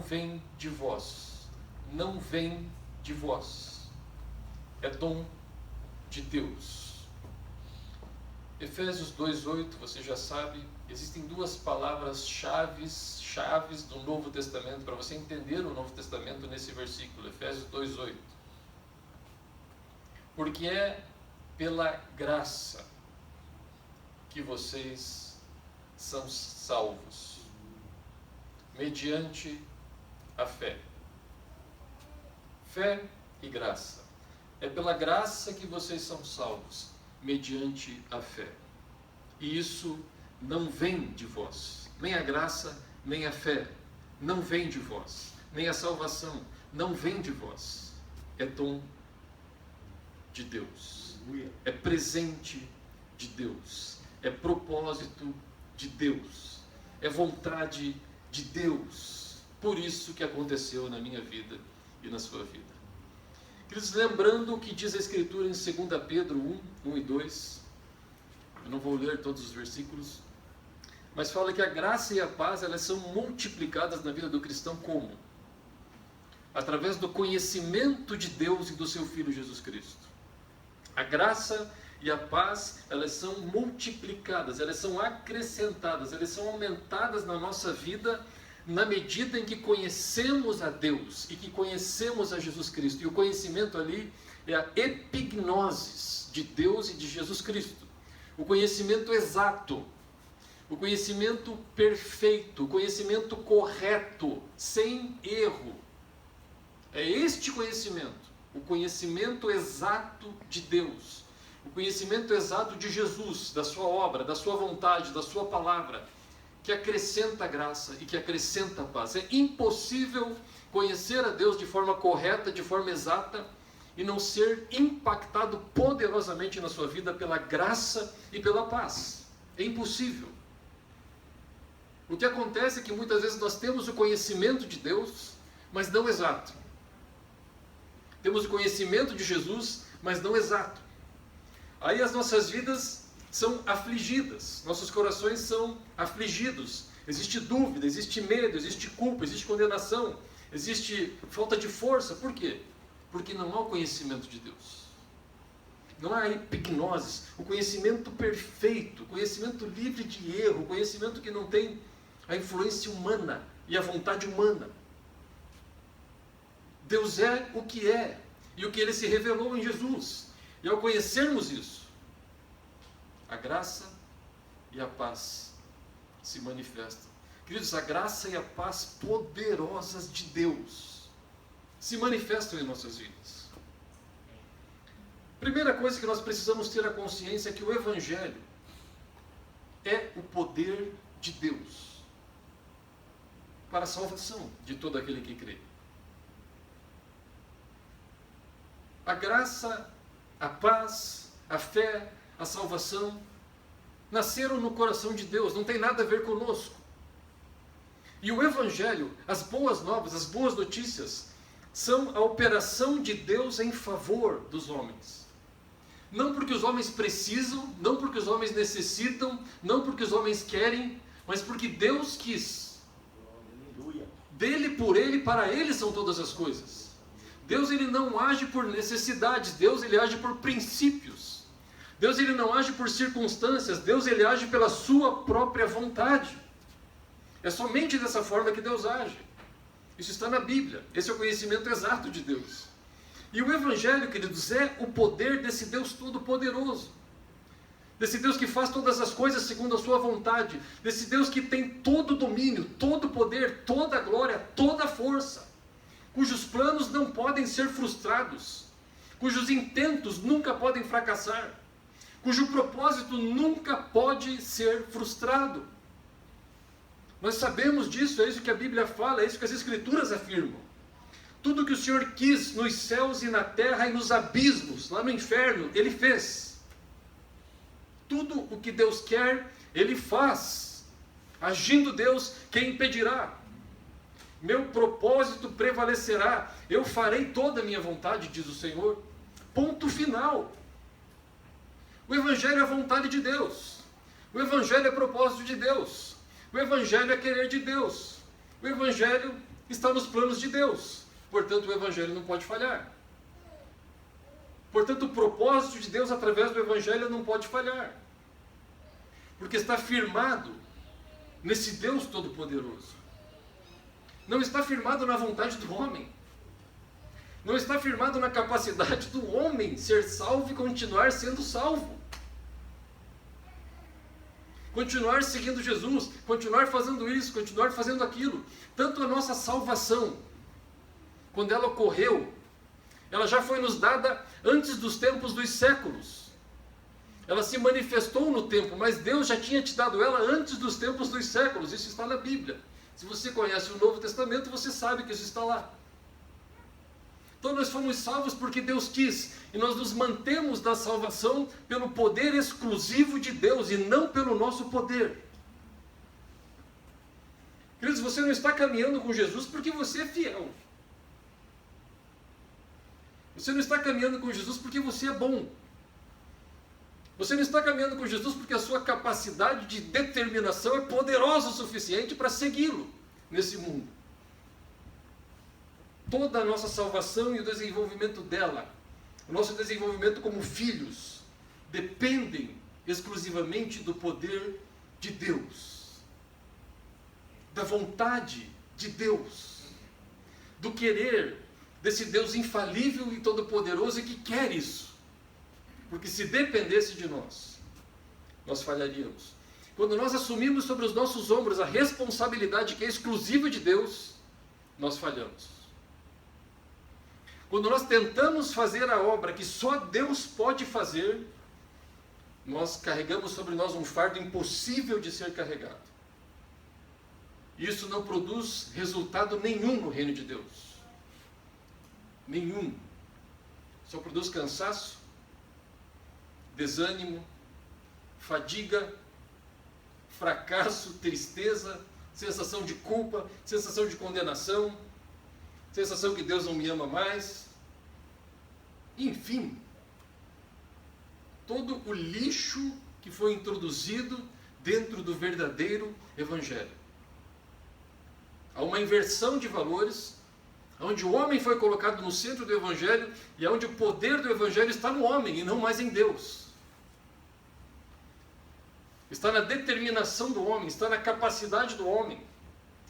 vem de vós. Não vem de vós. É dom de Deus. Efésios 2:8, você já sabe, existem duas palavras-chave do Novo Testamento, para você entender o Novo Testamento nesse versículo, Efésios 2:8. Porque é pela graça que vocês são salvos, mediante a fé. Fé e graça. É pela graça que vocês são salvos, mediante a fé. E isso não vem de vós. Nem a graça, nem a fé não vem de vós. Nem a salvação não vem de vós. É dom de Deus. É presente de Deus. É propósito de Deus. É vontade de Deus. Por isso que aconteceu na minha vida e na sua vida. Queridos, lembrando o que diz a Escritura em 2 Pedro 1 e 2, eu não vou ler todos os versículos, mas fala que a graça e a paz, elas são multiplicadas na vida do cristão como? Através do conhecimento de Deus e do seu Filho Jesus Cristo. A graça e a paz, elas são multiplicadas, elas são acrescentadas, elas são aumentadas na nossa vida na medida em que conhecemos a Deus e que conhecemos a Jesus Cristo. E o conhecimento ali é a epignosis de Deus e de Jesus Cristo. O conhecimento exato, o conhecimento perfeito, o conhecimento correto, sem erro. É este conhecimento, o conhecimento exato de Deus, o conhecimento exato de Jesus, da sua obra, da sua vontade, da sua palavra, que acrescenta graça e que acrescenta paz. É impossível conhecer a Deus de forma correta, de forma exata, e não ser impactado poderosamente na sua vida pela graça e pela paz. É impossível. O que acontece é que muitas vezes nós temos o conhecimento de Deus, mas não exato. Temos o conhecimento de Jesus, mas não exato. Aí as nossas vidas são afligidas, nossos corações são afligidos. Existe dúvida, existe medo, existe culpa, existe condenação, existe falta de força. Por quê? Porque não há o conhecimento de Deus. Não há a epignosis, o conhecimento perfeito, o conhecimento livre de erro, o conhecimento que não tem a influência humana e a vontade humana. Deus é o que é, e o que Ele se revelou em Jesus. E ao conhecermos isso, a graça e a paz se manifestam. Queridos, a graça e a paz poderosas de Deus se manifestam em nossas vidas. Primeira coisa que nós precisamos ter a consciência é que o Evangelho é o poder de Deus para a salvação de todo aquele que crê. A graça, a paz, a fé, a salvação nasceram no coração de Deus, não tem nada a ver conosco. E o Evangelho, as boas novas, as boas notícias, são a operação de Deus em favor dos homens. Não porque os homens precisam, não porque os homens necessitam, não porque os homens querem, mas porque Deus quis. Dele, por Ele, para Ele são todas as coisas. Deus, Ele não age por necessidades, Deus, Ele age por princípios. Deus, Ele não age por circunstâncias, Deus, Ele age pela sua própria vontade. É somente dessa forma que Deus age. Isso está na Bíblia, esse é o conhecimento exato de Deus. E o Evangelho, queridos, é o poder desse Deus todo-poderoso. Desse Deus que faz todas as coisas segundo a sua vontade. Desse Deus que tem todo o domínio, todo o poder, toda a glória, toda a força. Cujos planos não podem ser frustrados. Cujos intentos nunca podem fracassar. Cujo propósito nunca pode ser frustrado. Nós sabemos disso, é isso que a Bíblia fala, é isso que as Escrituras afirmam. Tudo que o Senhor quis nos céus e na terra e nos abismos, lá no inferno, Ele fez. Tudo o que Deus quer, Ele faz. Agindo Deus, quem impedirá? Meu propósito prevalecerá. Eu farei toda a minha vontade, diz o Senhor. Ponto final. O Evangelho é a vontade de Deus. O Evangelho é propósito de Deus. O Evangelho é querer de Deus. O Evangelho está nos planos de Deus. Portanto, o Evangelho não pode falhar. Portanto, o propósito de Deus através do Evangelho não pode falhar. Porque está firmado nesse Deus Todo-Poderoso. Não está firmado na vontade do homem. Não está firmado na capacidade do homem ser salvo e continuar sendo salvo. Continuar seguindo Jesus, continuar fazendo isso, continuar fazendo aquilo. Tanto a nossa salvação, quando ela ocorreu, ela já foi nos dada antes dos tempos dos séculos. Ela se manifestou no tempo, mas Deus já tinha te dado ela antes dos tempos dos séculos. Isso está na Bíblia. Se você conhece o Novo Testamento, você sabe que isso está lá. Então nós fomos salvos porque Deus quis. E nós nos mantemos da salvação pelo poder exclusivo de Deus e não pelo nosso poder. Queridos, você não está caminhando com Jesus porque você é fiel. Você não está caminhando com Jesus porque você é bom. Você não está caminhando com Jesus porque a sua capacidade de determinação é poderosa o suficiente para segui-lo nesse mundo. Toda a nossa salvação e o desenvolvimento dela, o nosso desenvolvimento como filhos, dependem exclusivamente do poder de Deus, da vontade de Deus, do querer desse Deus infalível e todo-poderoso e que quer isso. Porque se dependesse de nós, nós falharíamos. Quando nós assumimos sobre os nossos ombros a responsabilidade que é exclusiva de Deus, nós falhamos. Quando nós tentamos fazer a obra que só Deus pode fazer, nós carregamos sobre nós um fardo impossível de ser carregado. Isso não produz resultado nenhum no reino de Deus. Nenhum. Só produz cansaço, desânimo, fadiga, fracasso, tristeza, sensação de culpa, sensação de condenação, sensação que Deus não me ama mais. Enfim, todo o lixo que foi introduzido dentro do verdadeiro Evangelho. Há uma inversão de valores, onde o homem foi colocado no centro do Evangelho e onde o poder do Evangelho está no homem e não mais em Deus. Está na determinação do homem, está na capacidade do homem,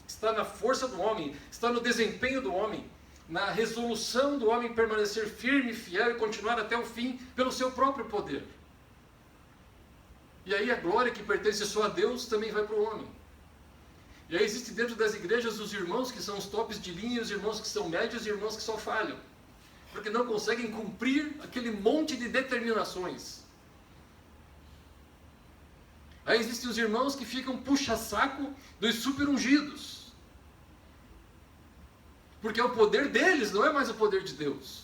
está na força do homem, está no desempenho do homem, na resolução do homem permanecer firme, fiel e continuar até o fim pelo seu próprio poder. E aí a glória que pertence só a Deus também vai para o homem. E aí existe dentro das igrejas os irmãos que são os tops de linha, os irmãos que são médios e irmãos que só falham, porque não conseguem cumprir aquele monte de determinações. Aí existem os irmãos que ficam puxa-saco dos super-ungidos, porque é o poder deles, não é mais o poder de Deus.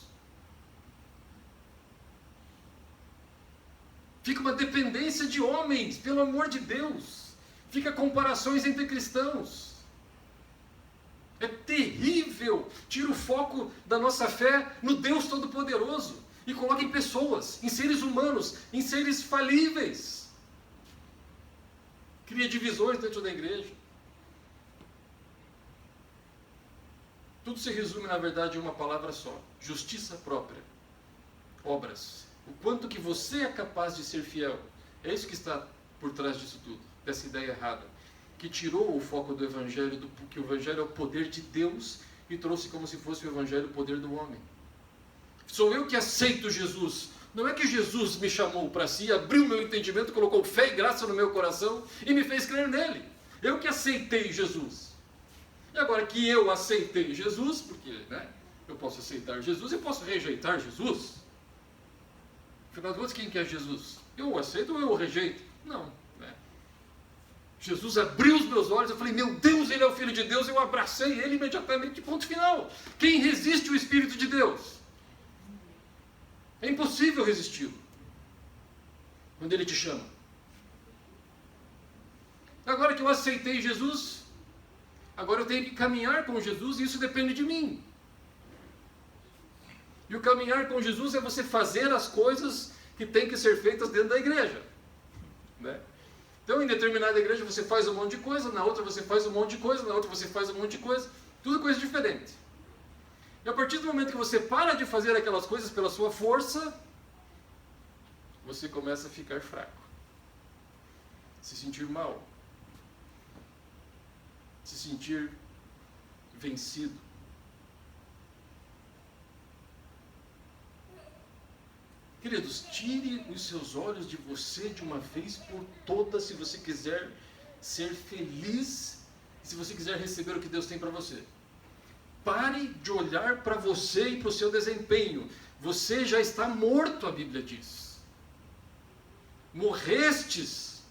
Fica uma dependência de homens, pelo amor de Deus. Fica comparações entre cristãos. É terrível. Tira o foco da nossa fé no Deus Todo-Poderoso e coloca em pessoas, em seres humanos, em seres falíveis. Cria divisões dentro da igreja. Tudo se resume, na verdade, em uma palavra só: justiça própria. Obras. O quanto que você é capaz de ser fiel. É isso que está por trás disso tudo, dessa ideia errada, que tirou o foco do Evangelho, que o Evangelho é o poder de Deus, e trouxe como se fosse o Evangelho o poder do homem. Sou eu que aceito Jesus. Não é que Jesus me chamou para si, abriu meu entendimento, colocou fé e graça no meu coração e me fez crer nele. Eu que aceitei Jesus. E agora que eu aceitei Jesus, porque eu posso aceitar Jesus e posso rejeitar Jesus. Afinal de contas, quem que é Jesus? Eu o aceito ou eu o rejeito? Não. Jesus abriu os meus olhos, eu falei, meu Deus, ele é o Filho de Deus, eu abracei ele imediatamente, ponto final. Quem resiste o Espírito de Deus? É impossível resisti-lo quando ele te chama. Agora que eu aceitei Jesus, agora eu tenho que caminhar com Jesus, e isso depende de mim. E o caminhar com Jesus é você fazer as coisas que têm que ser feitas dentro da igreja, né? Então, em determinada igreja você faz um monte de coisa, na outra você faz um monte de coisa, na outra você faz um monte de coisa. Tudo coisa diferente. E a partir do momento que você para de fazer aquelas coisas pela sua força, você começa a ficar fraco, se sentir mal, se sentir vencido. Queridos, tire os seus olhos de você de uma vez por todas, se você quiser ser feliz, se você quiser receber o que Deus tem para você. Pare de olhar para você e para o seu desempenho. Você já está morto, a Bíblia diz. Morrestes.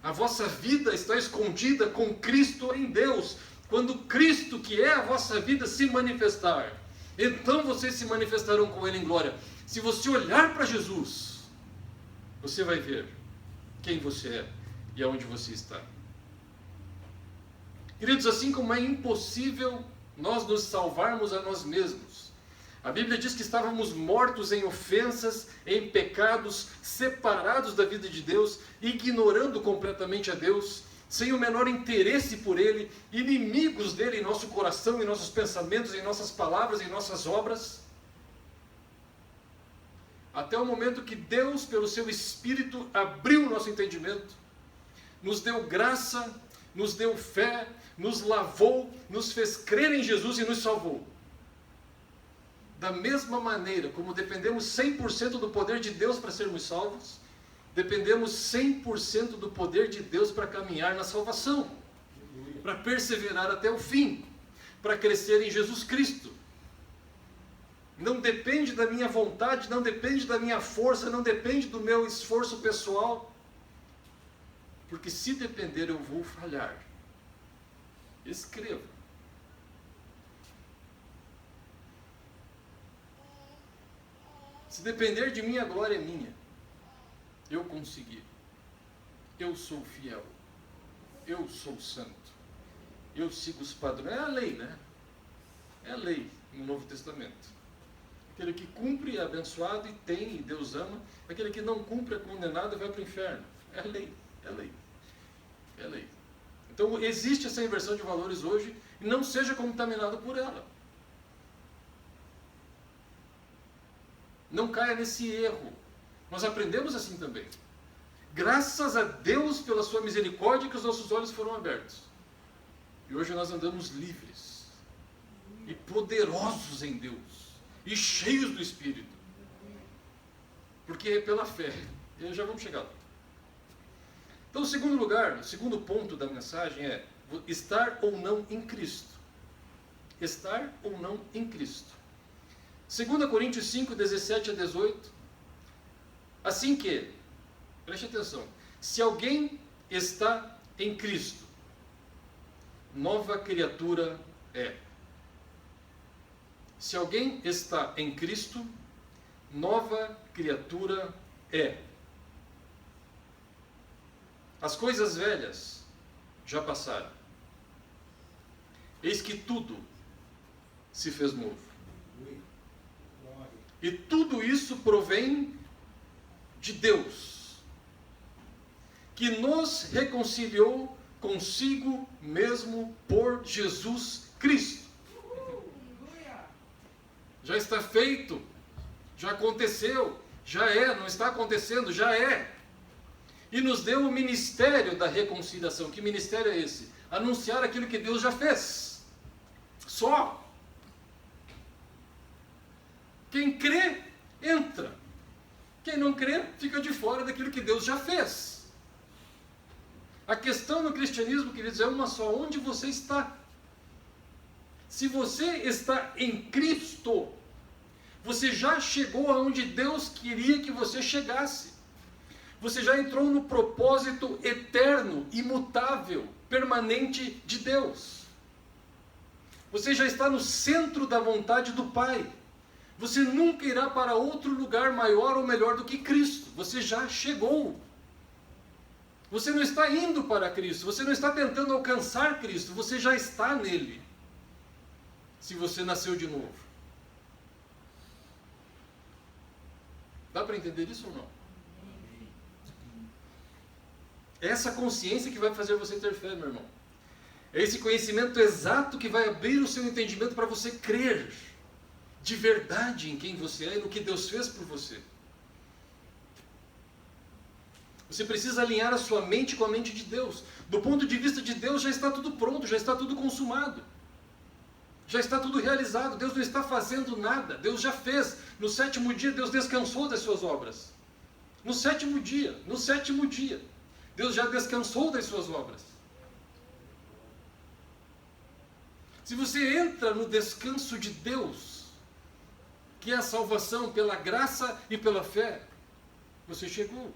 A vossa vida está escondida com Cristo em Deus. Quando Cristo, que é a vossa vida, se manifestar, então vocês se manifestarão com Ele em glória. Se você olhar para Jesus, você vai ver quem você é e aonde você está. Queridos, assim como é impossível nós nos salvarmos a nós mesmos, a Bíblia diz que estávamos mortos em ofensas, em pecados, separados da vida de Deus, ignorando completamente a Deus, sem o menor interesse por Ele, inimigos dele em nosso coração, em nossos pensamentos, em nossas palavras, em nossas obras. Até o momento que Deus, pelo seu Espírito, abriu o nosso entendimento, nos deu graça, nos deu fé, nos lavou, nos fez crer em Jesus e nos salvou. Da mesma maneira como dependemos 100% do poder de Deus para sermos salvos, dependemos 100% do poder de Deus para caminhar na salvação, para perseverar até o fim, para crescer em Jesus Cristo. Não depende da minha vontade, não depende da minha força, não depende do meu esforço pessoal. Porque se depender, eu vou falhar. Escreva. Se depender de mim, a glória é minha. Eu consegui. Eu sou fiel. Eu sou santo. Eu sigo os padrões. É a lei, né? É a lei no Novo Testamento. Aquele que cumpre é abençoado e tem, e Deus ama. Aquele que não cumpre é condenado e vai para o inferno. É lei, é lei, é lei. Então existe essa inversão de valores hoje, e não seja contaminado por ela. Não caia nesse erro. Nós aprendemos assim também. Graças a Deus pela sua misericórdia que os nossos olhos foram abertos. E hoje nós andamos livres e poderosos em Deus. E cheios do Espírito. Porque é pela fé. E já vamos chegar lá. Então, o segundo lugar, o segundo ponto da mensagem é estar ou não em Cristo. Estar ou não em Cristo. 2 Coríntios 5, 17 a 18. Assim que, preste atenção, se alguém está em Cristo, nova criatura é. Se alguém está em Cristo, nova criatura é. As coisas velhas já passaram. Eis que tudo se fez novo. E tudo isso provém de Deus, que nos reconciliou consigo mesmo por Jesus Cristo. Já está feito, já aconteceu, já é, não está acontecendo, já é. E nos deu o ministério da reconciliação. Que ministério é esse? Anunciar aquilo que Deus já fez. Só. Quem crê, entra. Quem não crê, fica de fora daquilo que Deus já fez. A questão no cristianismo, queridos, é uma só: onde você está? Se você está em Cristo, você já chegou aonde Deus queria que você chegasse. Você já entrou no propósito eterno, imutável, permanente de Deus. Você já está no centro da vontade do Pai. Você nunca irá para outro lugar maior ou melhor do que Cristo. Você já chegou. Você não está indo para Cristo. Você não está tentando alcançar Cristo. Você já está nele. Se você nasceu de novo. Dá para entender isso ou não? É essa consciência que vai fazer você ter fé, meu irmão. É esse conhecimento exato que vai abrir o seu entendimento para você crer de verdade em quem você é e no que Deus fez por você. Você precisa alinhar a sua mente com a mente de Deus. Do ponto de vista de Deus, já está tudo pronto, já está tudo consumado. Já está tudo realizado. Deus não está fazendo nada. Deus já fez. No 7º dia, Deus descansou das suas obras. No 7º dia, Deus já descansou das suas obras. Se você entra no descanso de Deus, que é a salvação pela graça e pela fé, você chegou.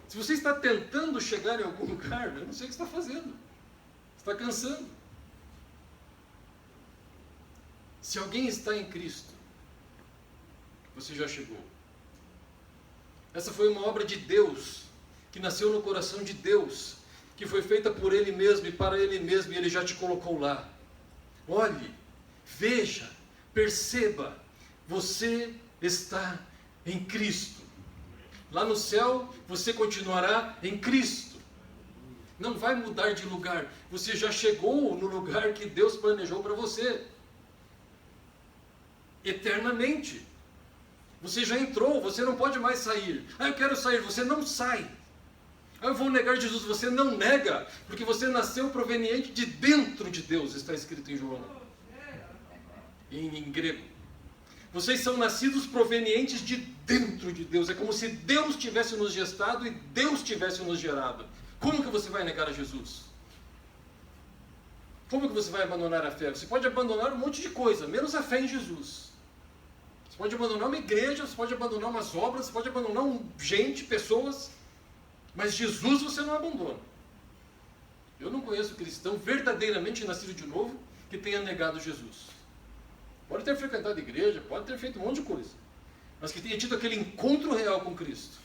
Se você está tentando chegar em algum lugar, eu não sei o que está fazendo. Está cansando. Se alguém está em Cristo, você já chegou. Essa foi uma obra de Deus, que nasceu no coração de Deus, que foi feita por Ele mesmo e para Ele mesmo, e Ele já te colocou lá. Olhe, veja, perceba, você está em Cristo. Lá no céu, você continuará em Cristo. Não vai mudar de lugar. Você já chegou no lugar que Deus planejou para você. Eternamente. Você já entrou, você não pode mais sair. Ah, eu quero sair, você não sai. Ah, eu vou negar Jesus, você não nega, porque você nasceu proveniente de dentro de Deus, está escrito em João. Em grego. Vocês são nascidos provenientes de dentro de Deus. É como se Deus tivesse nos gestado e Deus tivesse nos gerado. Como que você vai negar a Jesus? Como que você vai abandonar a fé? Você pode abandonar um monte de coisa, menos a fé em Jesus. Você pode abandonar uma igreja, você pode abandonar umas obras, você pode abandonar gente, pessoas, mas Jesus você não abandona. Eu não conheço cristão verdadeiramente nascido de novo que tenha negado Jesus. Pode ter frequentado a igreja, pode ter feito um monte de coisa, mas que tenha tido aquele encontro real com Cristo.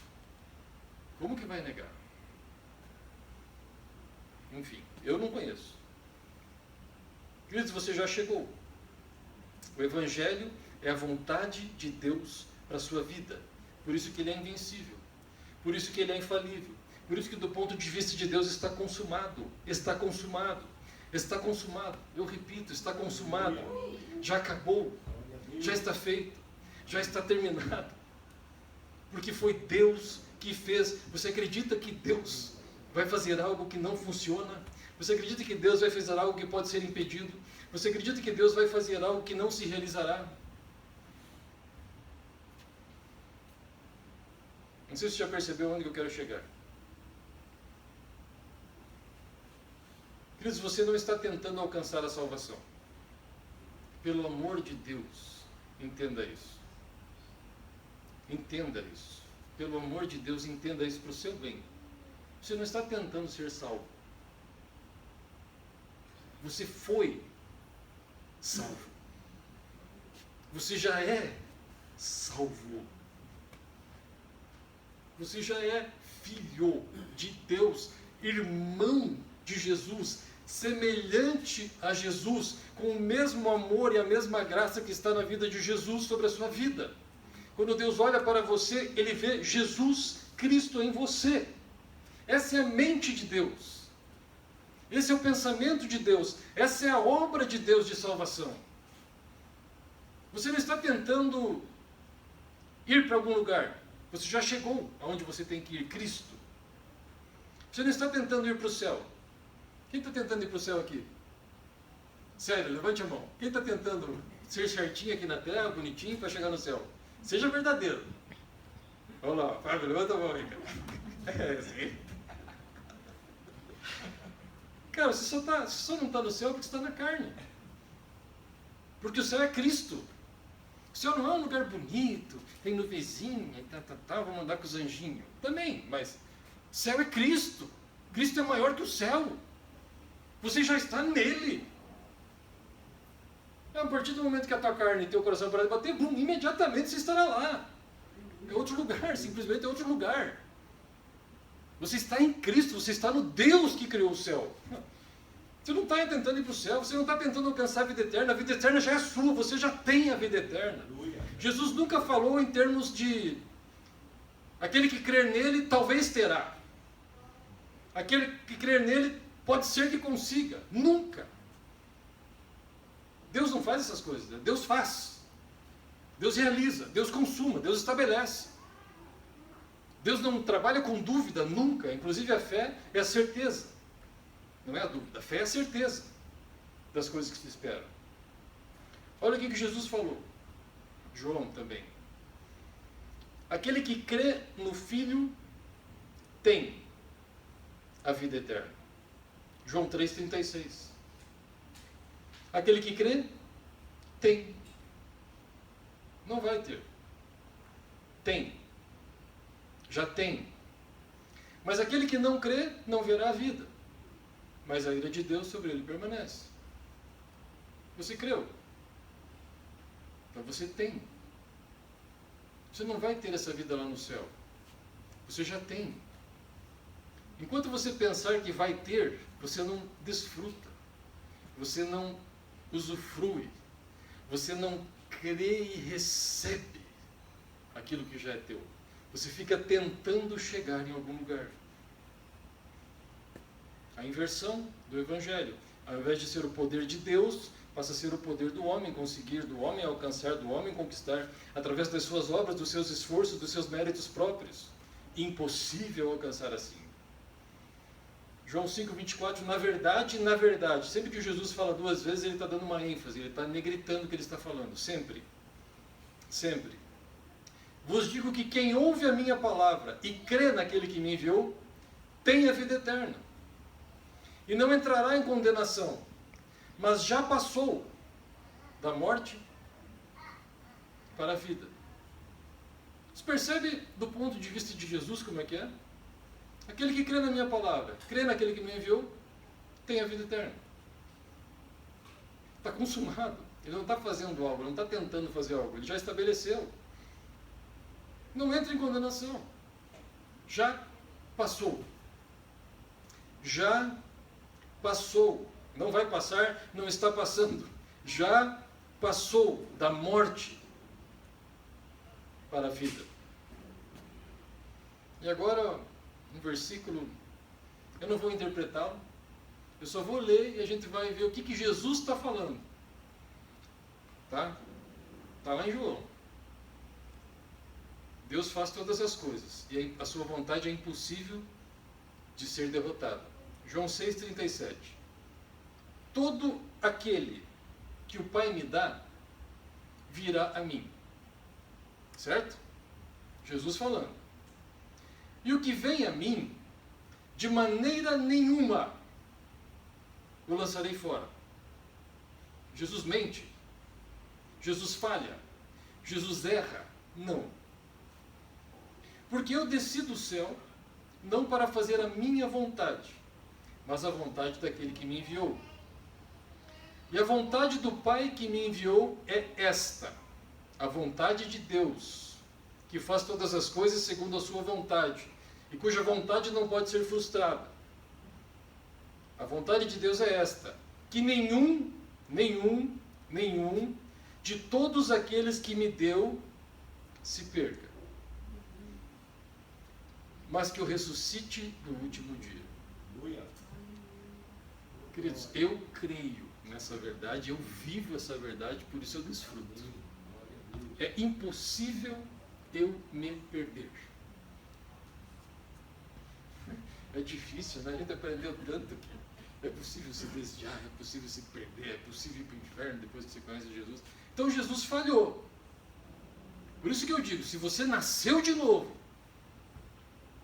Como que vai negar? Enfim, eu não conheço. Queridos, você já chegou. O Evangelho é a vontade de Deus para a sua vida. Por isso que ele é invencível. Por isso que ele é infalível. Por isso que do ponto de vista de Deus está consumado. Está consumado. Está consumado. Eu repito, está consumado. Já acabou. Já está feito. Já está terminado. Porque foi Deus que fez. Você acredita que Deus vai fazer algo que não funciona? Você acredita que Deus vai fazer algo que pode ser impedido? Você acredita que Deus vai fazer algo que não se realizará? Não sei se você já percebeu onde eu quero chegar. Queridos, você não está tentando alcançar a salvação. Pelo amor de Deus, entenda isso. Entenda isso. Pelo amor de Deus, entenda isso para o seu bem. Você não está tentando ser salvo. Você foi salvo. Você já é salvo. Você já é filho de Deus, irmão de Jesus, semelhante a Jesus, com o mesmo amor e a mesma graça que está na vida de Jesus sobre a sua vida. Quando Deus olha para você, Ele vê Jesus Cristo em você. Essa é a mente de Deus. Esse é o pensamento de Deus. Essa é a obra de Deus de salvação. Você não está tentando ir para algum lugar. Você já chegou aonde você tem que ir, Cristo. Você não está tentando ir para o céu. Quem está tentando ir para o céu aqui? Sério, levante a mão. Quem está tentando ser certinho aqui na terra, bonitinho, para chegar no céu? Seja verdadeiro. Vamos lá, Fábio, levanta a mão aí, cara. Sim. Cara, você só não está no céu porque você está na carne. Porque o céu é Cristo. O céu não é um lugar bonito, tem nuvenzinha e vamos andar com os anjinhos. Também, mas o céu é Cristo. Cristo é maior que o céu. Você já está nele. A partir do momento que a tua carne e teu coração parar de bater, imediatamente você estará lá. É outro lugar, simplesmente é outro lugar. Você está em Cristo, você está no Deus que criou o céu. Você não está tentando ir para o céu, você não está tentando alcançar a vida eterna já é sua, você já tem a vida eterna. Jesus nunca falou em termos de aquele que crer nele talvez terá. Aquele que crer nele Pode ser que consiga. Nunca. Deus não faz essas coisas. Né? Deus faz. Deus realiza. Deus consuma. Deus estabelece. Deus não trabalha com dúvida nunca. Inclusive a fé é a certeza. Não é a dúvida. A fé é a certeza das coisas que se esperam. Olha o que Jesus falou. João também. Aquele que crê no Filho tem a vida eterna. João 3,36. Aquele que crê tem. Não vai ter. Tem. Já tem. Mas aquele que não crê não verá a vida. Mas a ira de Deus sobre ele permanece. Você creu. Então você tem. Você não vai ter essa vida lá no céu. Você já tem. Enquanto você pensar que vai ter, você não desfruta. Você não usufrui. Você não crê e recebe aquilo que já é teu. Você fica tentando chegar em algum lugar. A inversão do Evangelho. Ao invés de ser o poder de Deus, passa a ser o poder do homem, conseguir do homem alcançar, do homem conquistar, através das suas obras, dos seus esforços, dos seus méritos próprios. Impossível alcançar assim. João 5,24, na verdade, sempre que Jesus fala duas vezes, ele está dando uma ênfase, ele está negritando o que ele está falando, sempre. Sempre. Vos digo que quem ouve a minha palavra e crê naquele que me enviou, tem a vida eterna. E não entrará em condenação, mas já passou da morte para a vida. Você percebe do ponto de vista de Jesus como é que é? Aquele que crê na minha palavra, crê naquele que me enviou, tem a vida eterna. Está consumado. Ele não está fazendo algo, não está tentando fazer algo, ele já estabeleceu. Não entra em condenação. Já passou. Já passou. Não vai passar, não está passando. Já passou da morte para a vida. E agora, um versículo, eu não vou interpretá-lo, eu só vou ler e a gente vai ver o que Jesus está falando. Tá? Está lá em João. Deus faz todas as coisas e a sua vontade é impossível de ser derrotada. João 6,37. Todo aquele que o Pai me dá, virá a mim. Certo? Jesus falando. E o que vem a mim, de maneira nenhuma, eu lançarei fora. Jesus mente. Jesus falha. Jesus erra. Não. Porque eu desci do céu, não para fazer a minha vontade, mas a vontade daquele que me enviou. E a vontade do Pai que me enviou é esta, a vontade de Deus, que faz todas as coisas segundo a sua vontade, e cuja vontade não pode ser frustrada. A vontade de Deus é esta, que nenhum de todos aqueles que me deu se perca, mas que eu ressuscite no último dia. Queridos, eu creio nessa verdade, eu vivo essa verdade, por isso eu desfruto. É impossível eu me perder. É difícil, né? A gente aprendeu tanto que é possível se desviar, é possível se perder, é possível ir para o inferno depois que você conhece Jesus. Então Jesus falhou. Por isso que eu digo, se você nasceu de novo,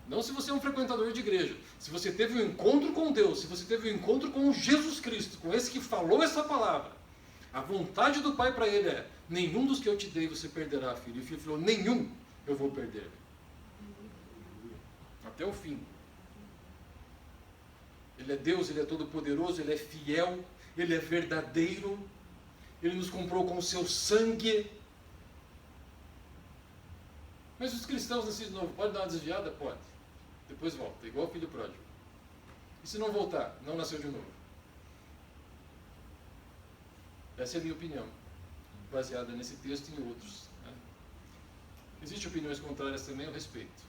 não se você é um frequentador de igreja, se você teve um encontro com Deus, se você teve um encontro com Jesus Cristo, com esse que falou essa palavra, a vontade do Pai para ele é, nenhum dos que eu te dei você perderá, filho. E o filho falou, nenhum eu vou perder. Até o fim. Ele é Deus, Ele é todo poderoso, Ele é fiel, Ele é verdadeiro, Ele nos comprou com o seu sangue. Mas os cristãos nascidos de novo, pode dar uma desviada? Pode. Depois volta, igual o filho pródigo. E se não voltar? Não nasceu de novo. Essa é a minha opinião, baseada nesse texto e em outros. Né? Existem opiniões contrárias também, eu respeito.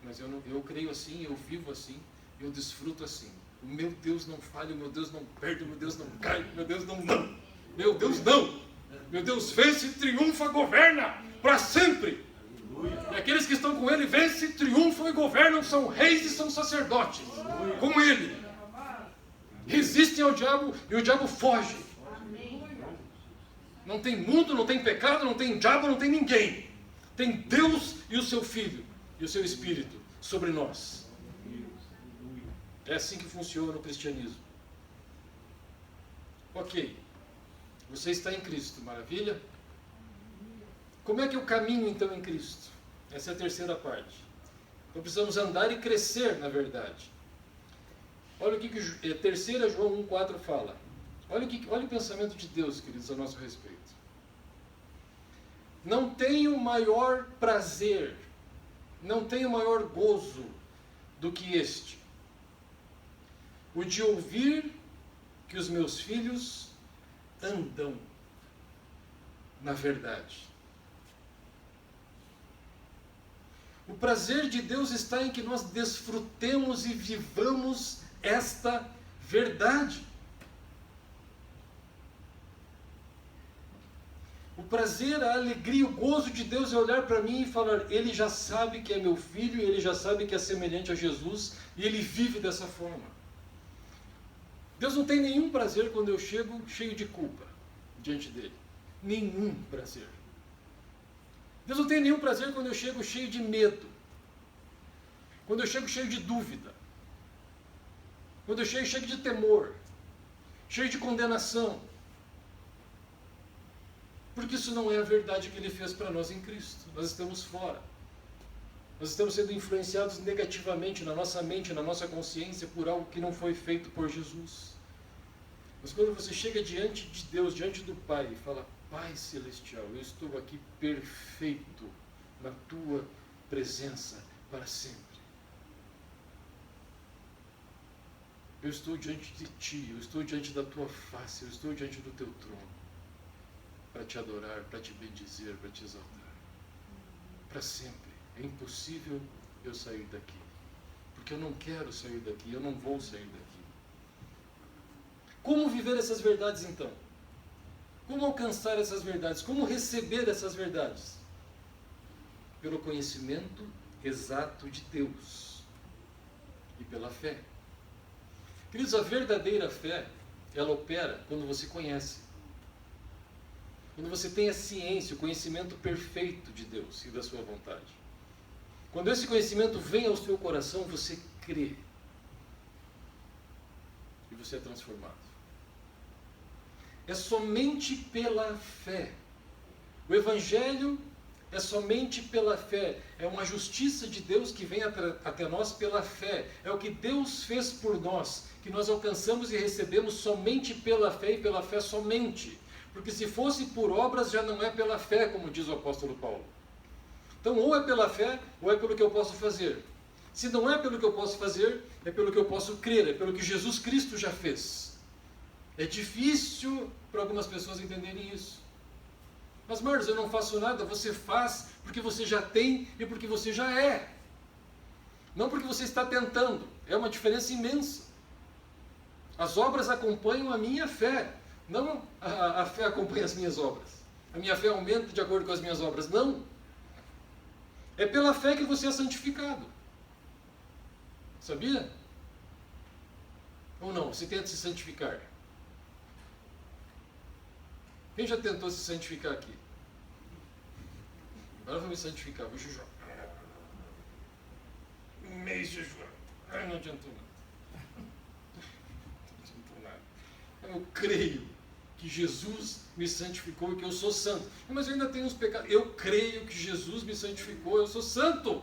Mas eu creio assim, eu vivo assim, eu desfruto assim. O meu Deus não falha, o meu Deus não perde, o meu Deus não cai, o meu Deus não. Meu Deus não! Meu Deus vence, triunfa, governa para sempre. E aqueles que estão com Ele vencem, triunfam e governam, são reis e são sacerdotes. Com Ele. Resistem ao diabo e o diabo foge. Não tem mundo, não tem pecado, não tem diabo, não tem ninguém. Tem Deus e o seu Filho e o seu Espírito sobre nós. É assim que funciona o cristianismo. Ok. Você está em Cristo, maravilha? Como é que eu caminho então em Cristo? Essa é a terceira parte. Então precisamos andar e crescer na verdade. Olha o que 3 João 1,4 fala. Olha o pensamento de Deus, queridos, a nosso respeito. Não tenho maior prazer, não tenho maior gozo do que este, o de ouvir que os meus filhos andam na verdade. O prazer de Deus está em que nós desfrutemos e vivamos esta verdade. O prazer, a alegria, o gozo de Deus é olhar para mim e falar: Ele já sabe que é meu filho, Ele já sabe que é semelhante a Jesus, e Ele vive dessa forma. Deus não tem nenhum prazer quando eu chego cheio de culpa diante dEle. Nenhum prazer. Deus não tem nenhum prazer quando eu chego cheio de medo. Quando eu chego cheio de dúvida. Quando eu chego cheio de temor. Cheio de condenação. Porque isso não é a verdade que Ele fez para nós em Cristo. Nós estamos fora. Nós estamos sendo influenciados negativamente na nossa mente, na nossa consciência, por algo que não foi feito por Jesus. Mas quando você chega diante de Deus, diante do Pai, e fala: Pai Celestial, eu estou aqui perfeito na Tua presença para sempre. Eu estou diante de Ti, eu estou diante da Tua face, eu estou diante do Teu trono. Para te adorar, para te bendizer, para te exaltar. Para sempre. É impossível eu sair daqui. Porque eu não quero sair daqui, eu não vou sair daqui. Como viver essas verdades então? Como alcançar essas verdades? Como receber essas verdades? Pelo conhecimento exato de Deus. E pela fé. Queridos, a verdadeira fé, ela opera quando você conhece. Quando você tem a ciência, o conhecimento perfeito de Deus e da sua vontade. Quando esse conhecimento vem ao seu coração, você crê. E você é transformado. É somente pela fé. O Evangelho é somente pela fé. É uma justiça de Deus que vem até nós pela fé. É o que Deus fez por nós, que nós alcançamos e recebemos somente pela fé e pela fé somente. Porque se fosse por obras, já não é pela fé, como diz o apóstolo Paulo. Então, ou é pela fé, ou é pelo que eu posso fazer. Se não é pelo que eu posso fazer, é pelo que eu posso crer, é pelo que Jesus Cristo já fez. É difícil para algumas pessoas entenderem isso. Mas, Marcos, eu não faço nada. Você faz porque você já tem e porque você já é. Não porque você está tentando. É uma diferença imensa. As obras acompanham a minha fé. Não a fé acompanha as minhas obras. A minha fé aumenta de acordo com as minhas obras. Não. É pela fé que você é santificado. Sabia? Ou não? Você tenta se santificar. Quem já tentou se santificar aqui? Agora eu vou me santificar, vou jejuar. Um mês jejuando. Ai, não adiantou nada. Não adiantou nada. Eu creio que Jesus me santificou e que eu sou santo. Mas eu ainda tenho uns pecados. Eu creio que Jesus me santificou, eu sou santo.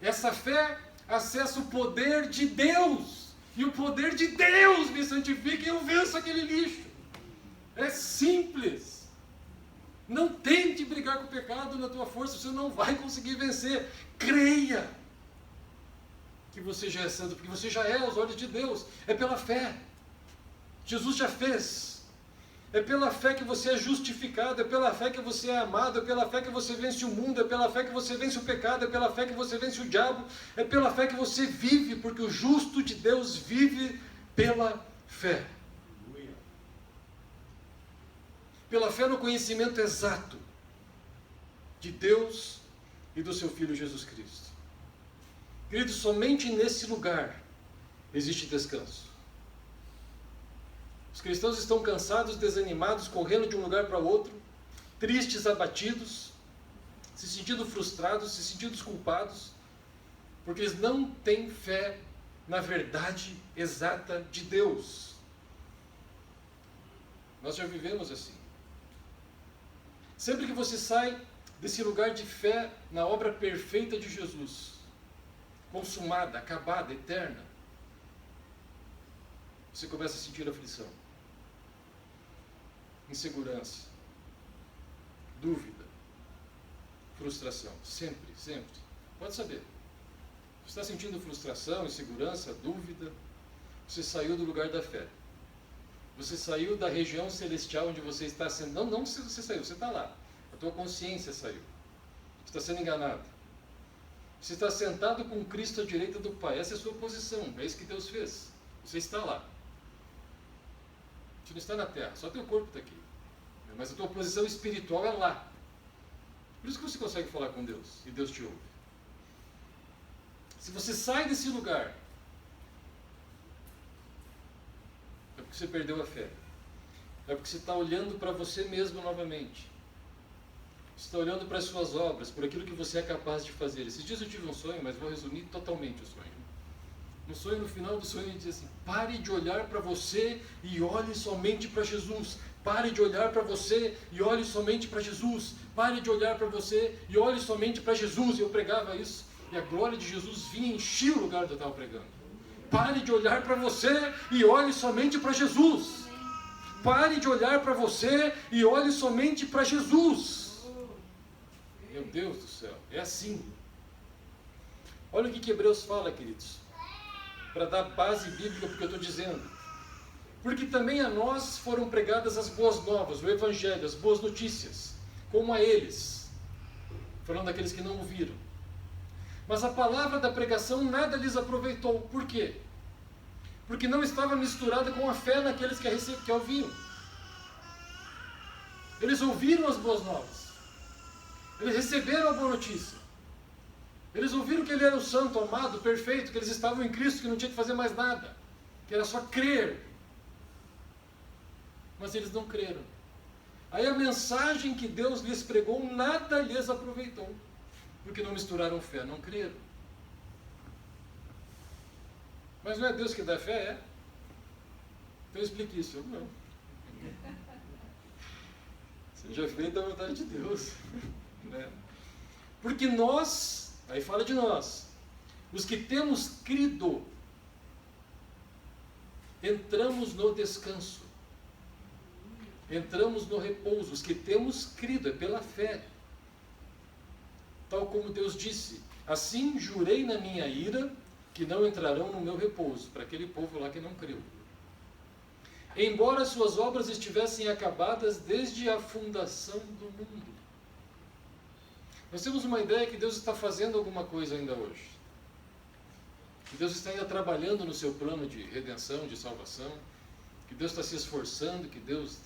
Essa fé acessa o poder de Deus. E o poder de Deus me santifica e eu venço aquele lixo. É simples. Não tente brigar com o pecado na tua força, você não vai conseguir vencer. Creia que você já é santo, porque você já é aos olhos de Deus. É pela fé. Jesus já fez. É pela fé que você é justificado, é pela fé que você é amado, é pela fé que você vence o mundo, é pela fé que você vence o pecado, é pela fé que você vence o diabo, é pela fé que você vive, porque o justo de Deus vive pela fé. Pela fé no conhecimento exato de Deus e do seu Filho Jesus Cristo. Queridos, somente nesse lugar existe descanso. Os cristãos estão cansados, desanimados, correndo de um lugar para outro, tristes, abatidos, se sentindo frustrados, se sentindo culpados, porque eles não têm fé na verdade exata de Deus. Nós já vivemos assim. Sempre que você sai desse lugar de fé na obra perfeita de Jesus, consumada, acabada, eterna, você começa a sentir aflição, insegurança, dúvida, frustração. Sempre, sempre. Pode saber. Você está sentindo frustração, insegurança, dúvida, você saiu do lugar da fé. Você saiu da região celestial onde você está sendo... Não você saiu, você está lá. A tua consciência saiu. Você está sendo enganado. Você está sentado com Cristo à direita do Pai. Essa é a sua posição. É isso que Deus fez. Você está lá. Você não está na terra. Só teu corpo está aqui. Mas a tua posição espiritual é lá. Por isso que você consegue falar com Deus. E Deus te ouve. Se você sai desse lugar, é porque você perdeu a fé. É porque você está olhando para você mesmo novamente. Você está olhando para as suas obras, por aquilo que você é capaz de fazer. Esses dias eu tive um sonho, mas vou resumir totalmente o sonho. No sonho, no final do sonho, ele diz assim: pare de olhar para você e olhe somente para Jesus. Pare de olhar para você e olhe somente para Jesus. Pare de olhar para você e olhe somente para Jesus. E eu pregava isso, e a glória de Jesus vinha e enchia o lugar onde eu estava pregando. Pare de olhar para você e olhe somente para Jesus. Pare de olhar para você e olhe somente para Jesus. Meu Deus do céu, é assim. Olha o que Hebreus fala, queridos, para dar base bíblica porque eu estou dizendo. Porque também a nós foram pregadas as boas novas, o Evangelho, as boas notícias, como a eles, falando daqueles que não ouviram. Mas a palavra da pregação nada lhes aproveitou. Por quê? Porque não estava misturada com a fé naqueles que ouviam. Eles ouviram as boas novas. Eles receberam a boa notícia. Eles ouviram que Ele era o santo, amado, perfeito, que eles estavam em Cristo, que não tinha que fazer mais nada, que era só crer. Mas eles não creram. Aí a mensagem que Deus lhes pregou, nada lhes aproveitou, porque não misturaram fé, não creram. Mas não é Deus que dá fé, é? Então explique isso. Eu não. Seja feita a vontade de Deus. Né? Porque nós, aí fala de nós, os que temos crido, entramos no descanso, entramos no repouso. Os que temos crido, é pela fé, tal como Deus disse: assim jurei na minha ira que não entrarão no meu repouso, para aquele povo lá que não creu. Embora suas obras estivessem acabadas desde a fundação do mundo. Nós temos uma ideia que Deus está fazendo alguma coisa ainda hoje. Que Deus está ainda trabalhando no seu plano de redenção, de salvação. Que Deus está se esforçando, que Deus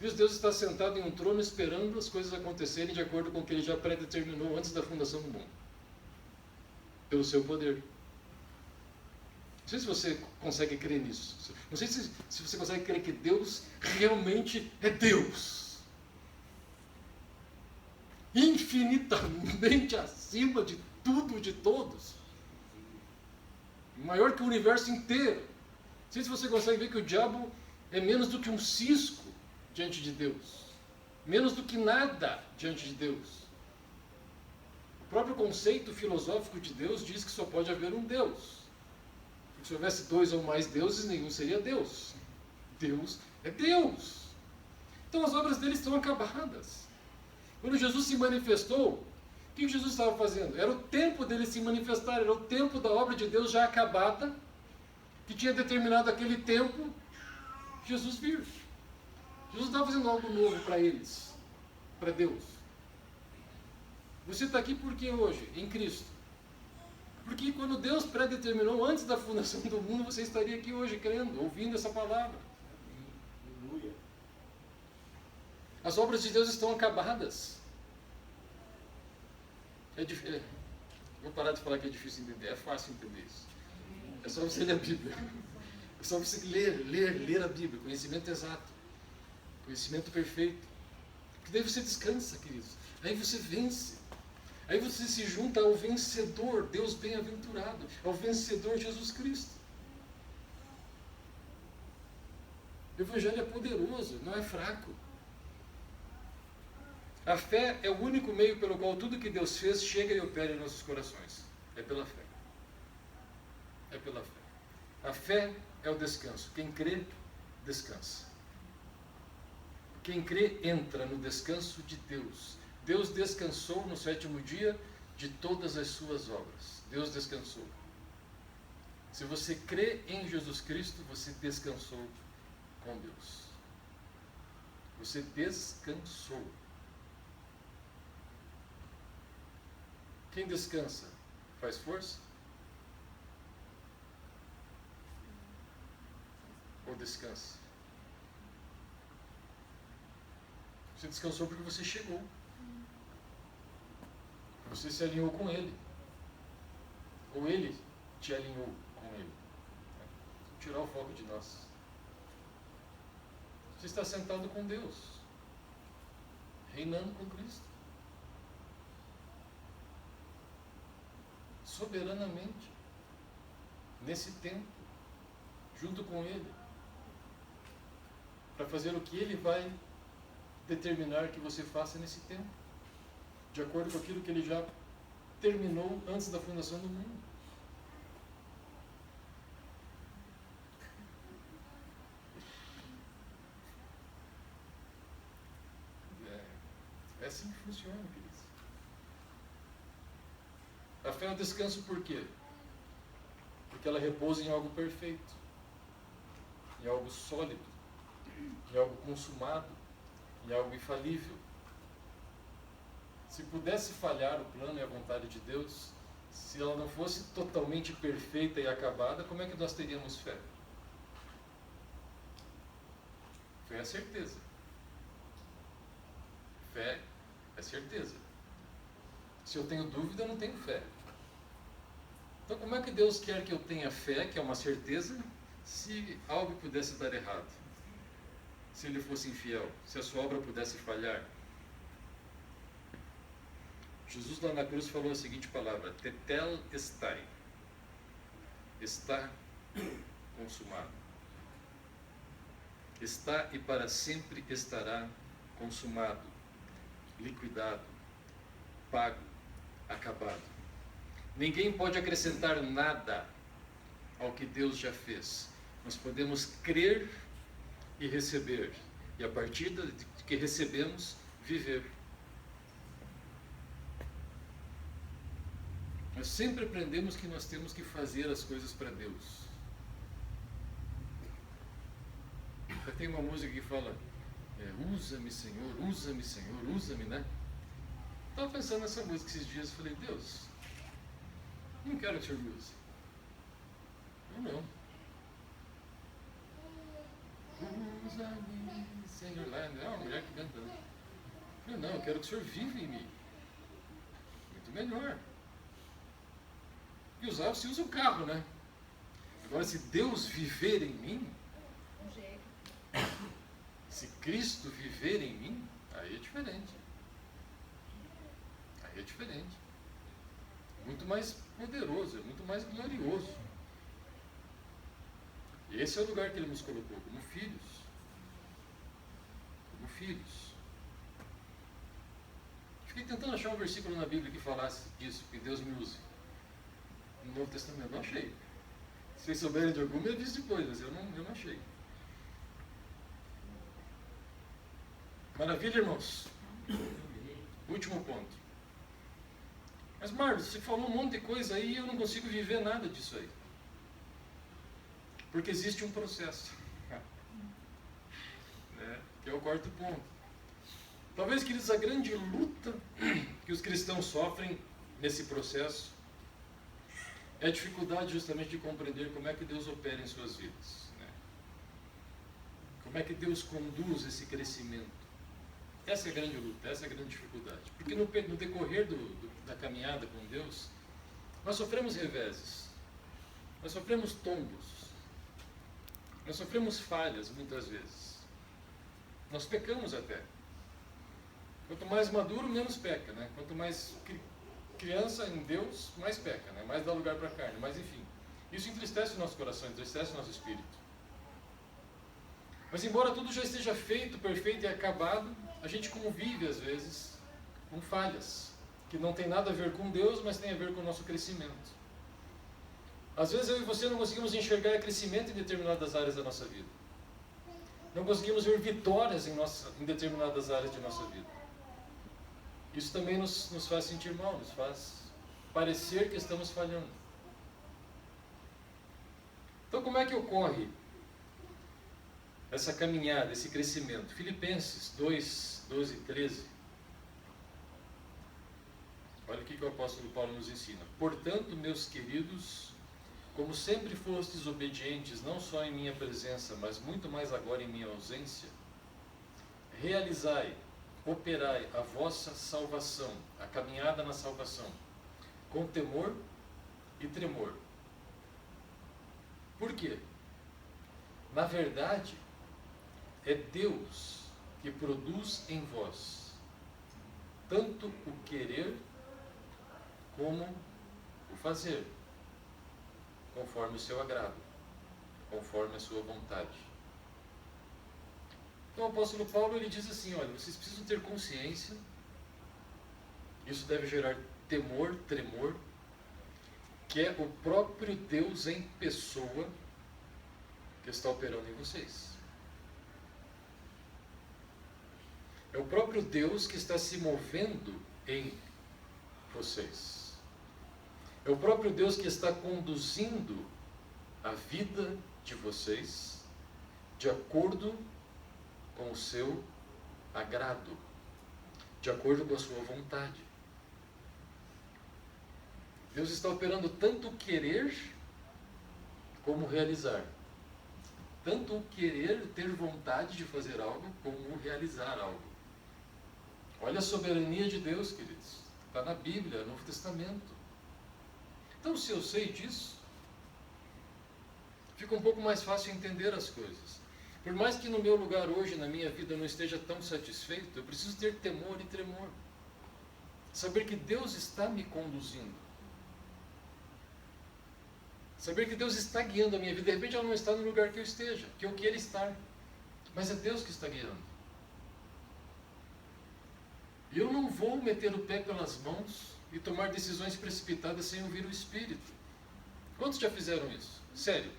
está sentado em um trono esperando as coisas acontecerem de acordo com o que Ele já predeterminou antes da fundação do mundo. Pelo seu poder. Não sei se você consegue crer nisso. Não sei se você consegue crer que Deus realmente é Deus. Infinitamente acima de tudo, de todos. Maior que o universo inteiro. Não sei se você consegue ver que o diabo é menos do que um cisco diante de Deus. Menos do que nada diante de Deus. O próprio conceito filosófico de Deus diz que só pode haver um Deus. Porque se houvesse dois ou mais deuses, nenhum seria Deus. Deus é Deus. Então as obras dele estão acabadas. Quando Jesus se manifestou, o que Jesus estava fazendo? Era o tempo dele se manifestar, era o tempo da obra de Deus já acabada, que tinha determinado aquele tempo, Jesus vir. Jesus estava fazendo algo novo para eles, para Deus. Você está aqui por quê hoje? Em Cristo. Porque quando Deus predeterminou, antes da fundação do mundo, você estaria aqui hoje crendo, ouvindo essa palavra. As obras de Deus estão acabadas. Vou parar de falar que é difícil entender, é fácil entender isso. É só você ler a Bíblia. É só você ler a Bíblia, conhecimento exato, conhecimento perfeito. Porque daí você descansa, queridos. Aí você vence. Aí você se junta ao vencedor, Deus bem-aventurado, ao vencedor Jesus Cristo. O Evangelho é poderoso, não é fraco. A fé é o único meio pelo qual tudo que Deus fez chega e opera em nossos corações. É pela fé. É pela fé. A fé é o descanso. Quem crê, descansa. Quem crê, entra no descanso de Deus. Deus descansou no 7º dia de todas as suas obras. Deus descansou. Se você crê em Jesus Cristo, você descansou com Deus. Você descansou. Quem descansa faz força? Ou descansa? Você descansou porque você chegou. Você se alinhou com Ele. Ou Ele te alinhou com Ele. Vou tirar o foco de nós. Você está sentado com Deus, reinando com Cristo. Soberanamente, nesse tempo, junto com Ele, para fazer o que Ele vai determinar que você faça nesse tempo, de acordo com aquilo que Ele já terminou antes da fundação do mundo. É assim que funciona, queridos. A fé é um descanso por quê? Porque ela repousa em algo perfeito, em algo sólido, em algo consumado, em algo infalível. Se pudesse falhar o plano e a vontade de Deus, se ela não fosse totalmente perfeita e acabada, como é que nós teríamos fé? Fé é certeza. Fé é certeza. Se eu tenho dúvida, eu não tenho fé. Então, como é que Deus quer que eu tenha fé, que é uma certeza, se algo pudesse dar errado? Se Ele fosse infiel? Se a sua obra pudesse falhar? Jesus lá na cruz falou a seguinte palavra: Tetel estai. Está consumado. Está e para sempre estará consumado, liquidado, pago, acabado. Ninguém pode acrescentar nada ao que Deus já fez. Nós podemos crer e receber, e a partir de que recebemos, viver. Nós sempre aprendemos que nós temos que fazer as coisas para Deus. Tem uma música que fala: usa-me, Senhor, usa-me, né? Estava pensando nessa música esses dias e falei: Deus, não quero que o Senhor me use. Não. Usa-me, Senhor. Lá é uma mulher que canta. Eu não, eu quero que o Senhor viva em mim. Muito melhor. E usar, você usa o carro, né? Agora, se Deus viver em mim, se Cristo viver em mim, aí é diferente. Aí é diferente. Muito mais poderoso, é muito mais glorioso. E esse é o lugar que Ele nos colocou, como filhos. Como filhos. Fiquei tentando achar um versículo na Bíblia que falasse disso, que Deus me use. No Novo Testamento, não achei. Se vocês souberem de algum, me avise depois, mas eu não achei. Maravilha, irmãos? Último ponto. Mas, Marlos, você falou um monte de coisa aí e eu não consigo viver nada disso aí. Porque existe um processo. que é o quarto ponto. Talvez, queridos, a grande luta que os cristãos sofrem nesse processo é a dificuldade justamente de compreender como é que Deus opera em suas vidas, né? Como é que Deus conduz esse crescimento. Essa é a grande luta, essa é a grande dificuldade. Porque no decorrer da caminhada com Deus, nós sofremos reveses, nós sofremos tombos, nós sofremos falhas muitas vezes, nós pecamos até. Quanto mais maduro, menos peca, né? Quanto mais criança em Deus, mais peca, né? Mais dá lugar para a carne, mas enfim. Isso entristece o nosso coração, entristece o nosso espírito. Mas embora tudo já esteja feito, perfeito e acabado, a gente convive às vezes com falhas, que não tem nada a ver com Deus, mas tem a ver com o nosso crescimento. Às vezes eu e você não conseguimos enxergar crescimento em determinadas áreas da nossa vida. Não conseguimos ver vitórias em determinadas áreas de nossa vida. Isso também nos faz sentir mal, nos faz parecer que estamos falhando. Então como é que ocorre essa caminhada, esse crescimento? Filipenses 2, 12 e 13. Olha o que o apóstolo Paulo nos ensina. Portanto, meus queridos, como sempre fostes obedientes, não só em minha presença, mas muito mais agora em minha ausência, realizai, operai a vossa salvação, a caminhada na salvação, com temor e tremor. Por quê? Na verdade, é Deus que produz em vós tanto o querer como o fazer, conforme o seu agrado, conforme a sua vontade. Então o apóstolo Paulo ele diz assim, olha, vocês precisam ter consciência, isso deve gerar temor, tremor, que é o próprio Deus em pessoa que está operando em vocês. É o próprio Deus que está se movendo em vocês. É o próprio Deus que está conduzindo a vida de vocês de acordo com o seu agrado, de acordo com a sua vontade. Deus está operando tanto o querer como o realizar. Tanto o querer, ter vontade de fazer algo, como o realizar algo. Olha a soberania de Deus, queridos. Está na Bíblia, no Novo Testamento. Então, se eu sei disso, fica um pouco mais fácil entender as coisas. Por mais que no meu lugar hoje, na minha vida, eu não esteja tão satisfeito, eu preciso ter temor e tremor. Saber que Deus está me conduzindo. Saber que Deus está guiando a minha vida. De repente ela não está no lugar que eu esteja, que eu queira estar. Mas é Deus que está guiando. E eu não vou meter o pé pelas mãos e tomar decisões precipitadas sem ouvir o Espírito. Quantos já fizeram isso? Sério.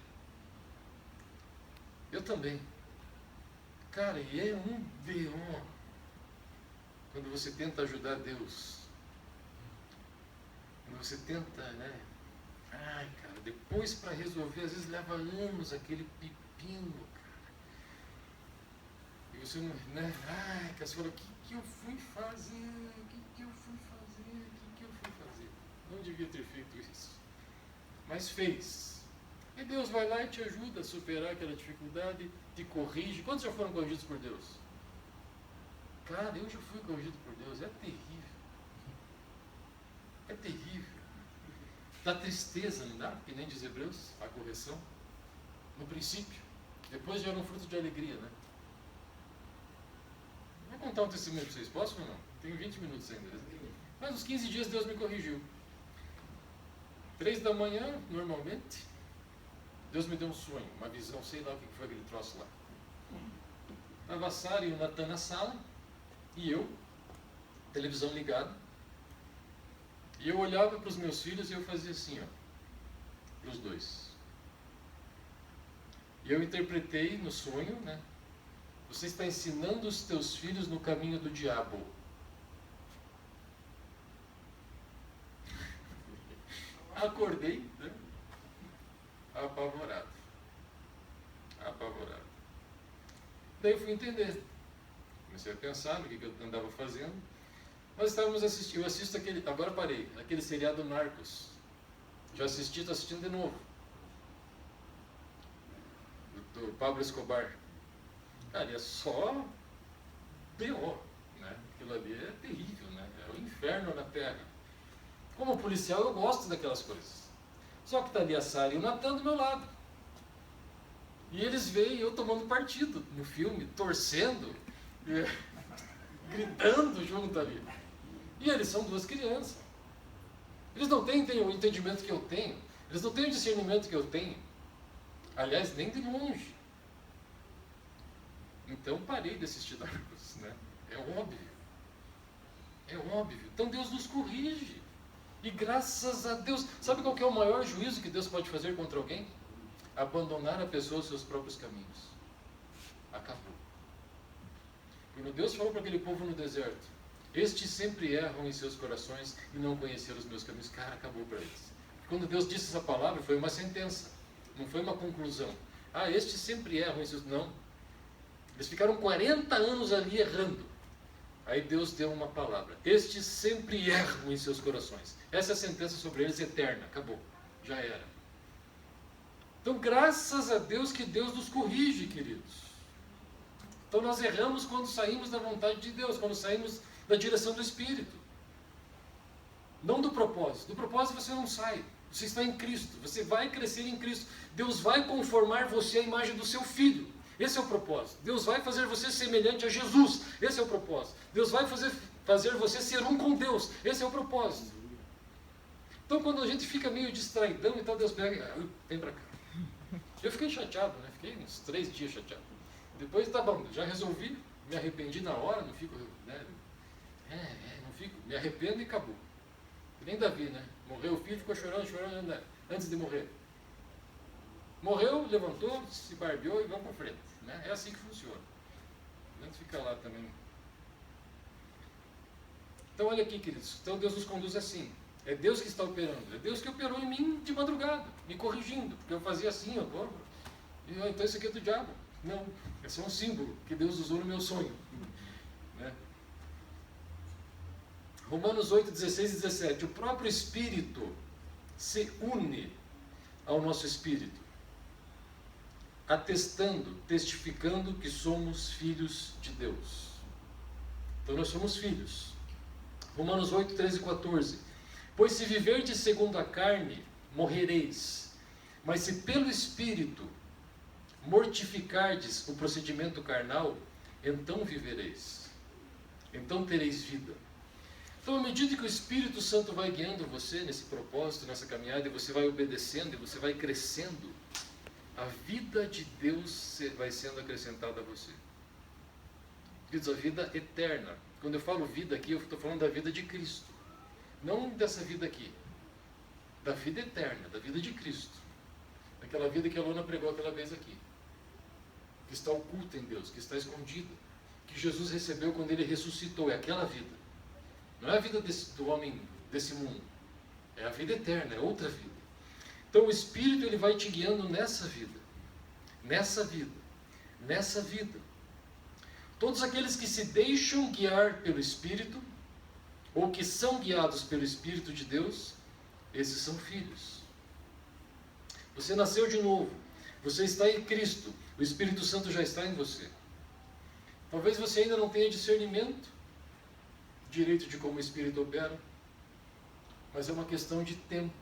Eu também. Cara, e é um B.O. quando você tenta ajudar Deus. Quando você tenta, né? Ai, cara, depois para resolver, às vezes leva anos aquele pepino, cara. E você não, né? Ai, cara, você fala, o que eu fui fazer? O que eu fui fazer? O que eu fui fazer? Não devia ter feito isso. Mas fez. E Deus vai lá e te ajuda a superar aquela dificuldade, te corrige. Quantos já foram corrigidos por Deus? Cara, eu já fui corrigido por Deus. É terrível. É terrível. Dá tristeza, não dá? Que nem diz Hebreus, a correção. No princípio. Depois gera um fruto de alegria, né? Vou contar um testemunho para vocês. Posso ou não? Tenho 20 minutos ainda. Mas uns 15 dias Deus me corrigiu. 3 da manhã, normalmente, Deus me deu um sonho, uma visão, sei lá o que foi aquele troço lá. Estava a Sara e o Natan na sala, e eu, televisão ligada, e eu olhava para os meus filhos e eu fazia assim, ó, para os dois. E eu interpretei no sonho, né? Você está ensinando os teus filhos no caminho do diabo. Acordei, né? Apavorado. Daí eu fui entender. Comecei a pensar no que eu andava fazendo. Nós estávamos assistindo, eu assisto aquele, agora parei, aquele seriado Narcos. Já assisti, estou assistindo de novo. Do Pablo Escobar. Cara, é só B.O., né? Aquilo ali é terrível, né? É o inferno na terra. Como policial eu gosto daquelas coisas. Só que está ali a Sara e o Natan do meu lado. E eles veem eu tomando partido no filme, torcendo, gritando junto ali. E eles são duas crianças. Eles não têm o entendimento que eu tenho. Eles não têm o discernimento que eu tenho. Aliás, nem de longe. Então parei de assistir Narcos, né? É óbvio. É óbvio. Então Deus nos corrige. E graças a Deus. Sabe qual que é o maior juízo que Deus pode fazer contra alguém? Abandonar a pessoa aos seus próprios caminhos. Acabou. Quando Deus falou para aquele povo no deserto, estes sempre erram em seus corações e não conheceram os meus caminhos. Cara, acabou para eles. Quando Deus disse essa palavra, foi uma sentença. Não foi uma conclusão. Ah, estes sempre erram em seus... Não. Eles ficaram 40 anos ali errando. Aí Deus deu uma palavra. Estes sempre erram em seus corações. Essa é a sentença sobre eles eterna. Acabou. Já era. Então, graças a Deus que Deus nos corrige, queridos. Então, nós erramos quando saímos da vontade de Deus, quando saímos da direção do Espírito. Não do propósito. Do propósito você não sai. Você está em Cristo. Você vai crescer em Cristo. Deus vai conformar você à imagem do seu Filho. Esse é o propósito. Deus vai fazer você semelhante a Jesus. Esse é o propósito. Deus vai fazer você ser um com Deus. Esse é o propósito. Então, quando a gente fica meio distraidão, então Deus pega, vem para cá. Eu fiquei chateado, né? Fiquei uns 3 dias chateado. Depois, tá bom, já resolvi, me arrependi na hora, não fico, né? Não fico, me arrependo e acabou. Que nem Davi, né? Morreu o filho, ficou chorando, né? Antes de morrer. Morreu, levantou, se barbeou e vamos para frente. Né? É assim que funciona. A gente fica lá também. Então, olha aqui, queridos. Então, Deus nos conduz assim. É Deus que está operando. É Deus que operou em mim de madrugada, me corrigindo. Porque eu fazia assim, então isso aqui é do diabo. Não, é só um símbolo que Deus usou no meu sonho. Né? Romanos 8, 16 e 17. O próprio Espírito se une ao nosso Espírito, atestando, testificando que somos filhos de Deus. Então nós somos filhos. Romanos 8, 13 e 14. Pois se viverdes segundo a carne, morrereis. Mas se pelo Espírito mortificardes o procedimento carnal, então vivereis. Então tereis vida. Então, à medida que o Espírito Santo vai guiando você nesse propósito, nessa caminhada, e você vai obedecendo, e você vai crescendo, a vida de Deus vai sendo acrescentada a você. Queridos, a vida eterna. Quando eu falo vida aqui, eu estou falando da vida de Cristo. Não dessa vida aqui. Da vida eterna, da vida de Cristo. Daquela vida que a Luna pregou aquela vez aqui. Que está oculta em Deus, que está escondida. Que Jesus recebeu quando Ele ressuscitou. É aquela vida. Não é a vida do homem desse mundo. É a vida eterna, é outra vida. Então o Espírito ele vai te guiando nessa vida. Nessa vida. Nessa vida. Todos aqueles que se deixam guiar pelo Espírito, ou que são guiados pelo Espírito de Deus, esses são filhos. Você nasceu de novo. Você está em Cristo. O Espírito Santo já está em você. Talvez você ainda não tenha discernimento direito de como o Espírito opera, mas é uma questão de tempo,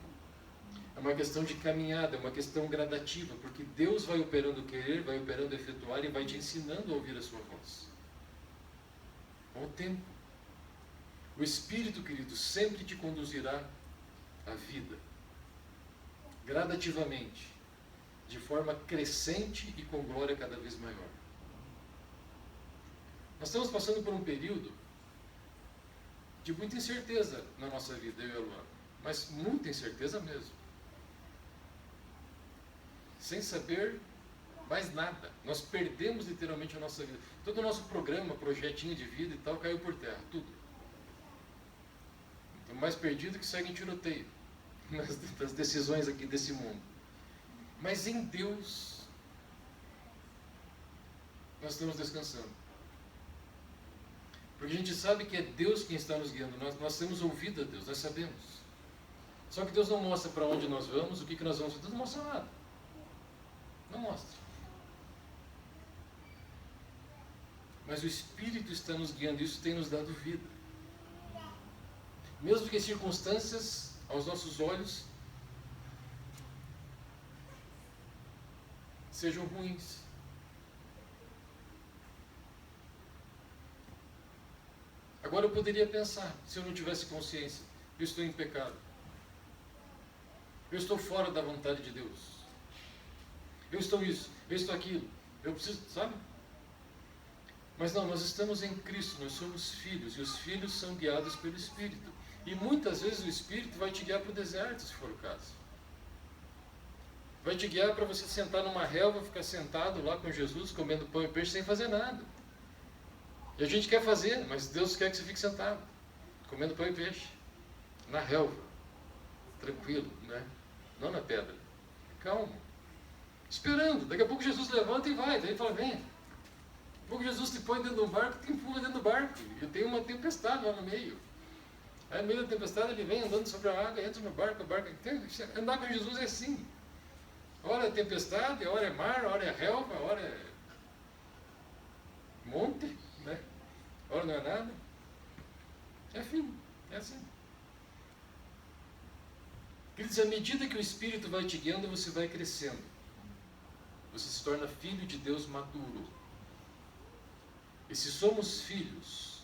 é uma questão de caminhada, é uma questão gradativa, porque Deus vai operando o querer, vai operando o efetuar e vai te ensinando a ouvir a sua voz. Com o tempo. O Espírito, querido, sempre te conduzirá à vida, gradativamente, de forma crescente e com glória cada vez maior. Nós estamos passando por um período de muita incerteza na nossa vida, eu e a Luana. Mas muita incerteza mesmo. Sem saber mais nada. Nós perdemos literalmente a nossa vida. Todo o nosso programa, projetinho de vida e tal, caiu por terra. Tudo. Estamos mais perdidos que segue em tiroteio. Das decisões aqui desse mundo. Mas em Deus, nós estamos descansando. Porque a gente sabe que é Deus quem está nos guiando. Nós temos ouvido a Deus, nós sabemos. Só que Deus não mostra para onde nós vamos, o que nós vamos fazer. Deus não mostra nada. Não mostra. Mas o Espírito está nos guiando, isso tem nos dado vida. Mesmo que as circunstâncias, aos nossos olhos, sejam ruins. Agora eu poderia pensar, se eu não tivesse consciência, eu estou em pecado. Eu estou fora da vontade de Deus. Eu estou isso, eu estou aquilo. Eu preciso, sabe? Mas não, nós estamos em Cristo, nós somos filhos, e os filhos são guiados pelo Espírito. E muitas vezes o Espírito vai te guiar para o deserto, se for o caso. Vai te guiar para você sentar numa relva, ficar sentado lá com Jesus, comendo pão e peixe, sem fazer nada. E a gente quer fazer, mas Deus quer que você fique sentado, comendo pão e peixe, na relva, tranquilo, né? Não na pedra, calmo, esperando. Daqui a pouco Jesus levanta e vai, daí ele fala, vem. Daqui a pouco Jesus te põe dentro de um barco, te empurra dentro do barco, e tem uma tempestade lá no meio. Aí no meio da tempestade ele vem andando sobre a água, entra no barco, andar com Jesus é assim. Ora é tempestade, ora é mar, ora é relva, ora é monte, né? Ora não é nada. É assim. Queridos, à medida que o Espírito vai te guiando, você vai crescendo. Você se torna filho de Deus maduro. E se somos filhos,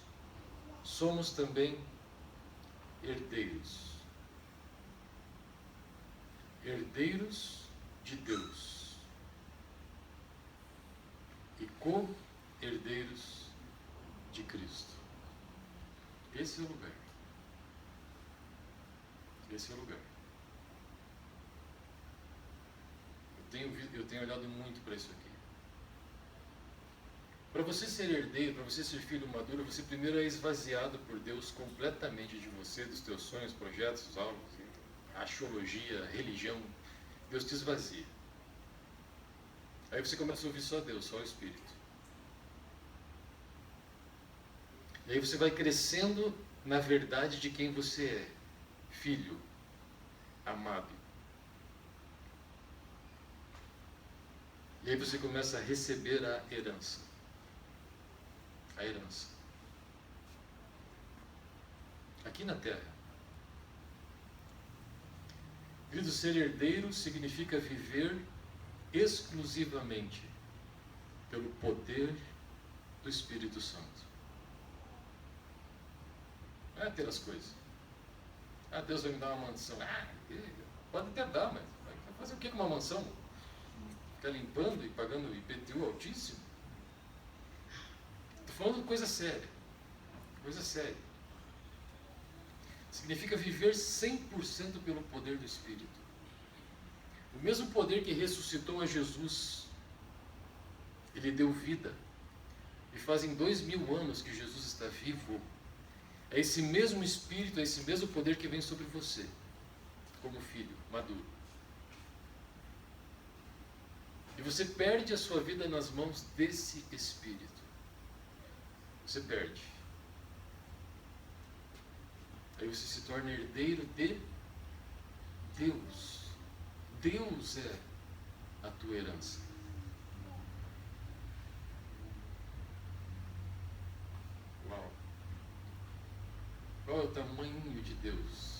somos também herdeiros. Herdeiros de Deus. E co-herdeiros de Cristo. Esse é o lugar. Esse é o lugar. Eu tenho olhado muito para isso aqui. Para você ser herdeiro, para você ser filho maduro, você primeiro é esvaziado por Deus completamente de você, dos teus sonhos, projetos, alvos, axiologia, religião. Deus te esvazia. Aí você começa a ouvir só Deus, só o Espírito. E aí você vai crescendo na verdade de quem você é, filho, amado. E aí você começa a receber a herança. A herança. Aqui na terra. Querido, ser herdeiro significa viver exclusivamente pelo poder do Espírito Santo. Não é ter as coisas. Deus vai me dar uma mansão. Pode até dar, mas vai fazer o que com uma mansão? Ficar limpando e pagando IPTU altíssimo? Estou falando de coisa séria. Coisa séria. Significa viver 100% pelo poder do Espírito. O mesmo poder que ressuscitou a Jesus, ele deu vida. E fazem 2000 anos que Jesus está vivo. É esse mesmo Espírito, é esse mesmo poder que vem sobre você, como filho maduro. E você perde a sua vida nas mãos desse Espírito. Você perde. Aí você se torna herdeiro de Deus. Deus é a tua herança. Uau! Qual é o tamanho de Deus?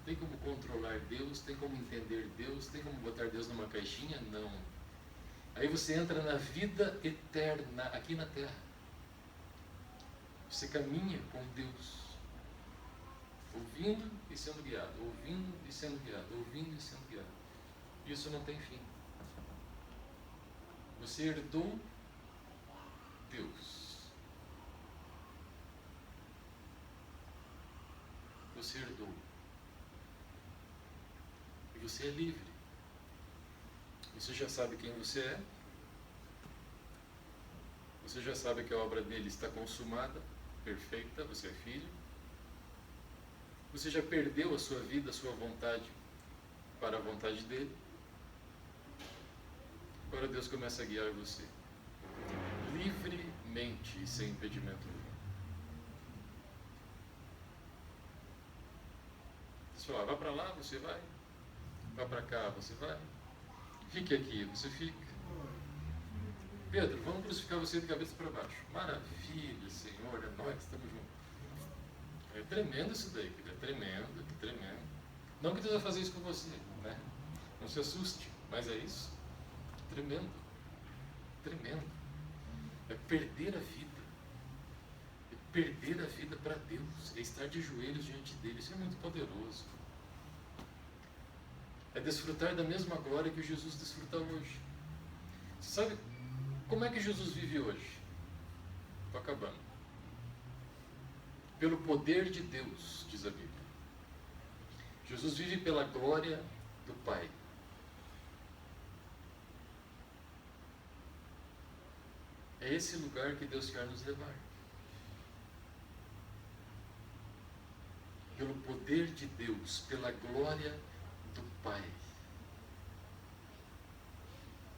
Tem como controlar Deus? Tem como entender Deus? Tem como botar Deus numa caixinha? Não. Aí você entra na vida eterna aqui na terra. Você caminha com Deus. Ouvindo e sendo guiado, ouvindo e sendo guiado, ouvindo e sendo guiado. Isso não tem fim. Você herdou Deus. Você herdou. E você é livre. Você já sabe quem você é. Você já sabe que a obra dele está consumada, perfeita, você é filho. Você já perdeu a sua vida, a sua vontade para a vontade dele. Agora Deus começa a guiar você livremente. livremente e sem impedimento nenhum. Pessoal, vá para lá, você vai. Vá para cá, você vai. Fique aqui, você fica. Pedro, vamos crucificar você de cabeça para baixo. Maravilha, Senhor, é nós, estamos juntos. É tremendo isso daí, querido. É tremendo, tremendo. Não que Deus vai fazer isso com você, né? Não se assuste, mas é isso. Tremendo. Tremendo. É perder a vida. É perder a vida para Deus. É estar de joelhos diante dele. Isso é muito poderoso. É desfrutar da mesma glória que Jesus desfruta hoje. Você sabe como é que Jesus vive hoje? Estou acabando. Pelo poder de Deus, diz a Bíblia. Jesus vive pela glória do Pai. É esse lugar que Deus quer nos levar. Pelo poder de Deus, pela glória do Pai.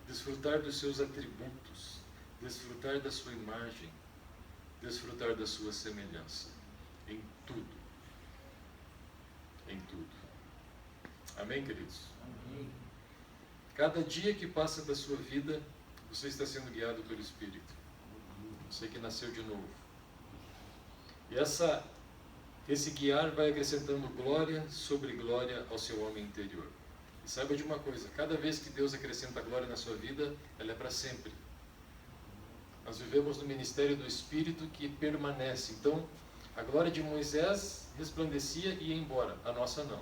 Desfrutar dos seus atributos, desfrutar da sua imagem, desfrutar da sua semelhança. Em tudo. Em tudo. Amém, queridos? Amém. Cada dia que passa da sua vida, você está sendo guiado pelo Espírito. Você que nasceu de novo. E esse guiar vai acrescentando glória sobre glória ao seu homem interior. E saiba de uma coisa, cada vez que Deus acrescenta glória na sua vida, ela é para sempre. Nós vivemos no ministério do Espírito que permanece. Então, a glória de Moisés resplandecia e ia embora, a nossa não.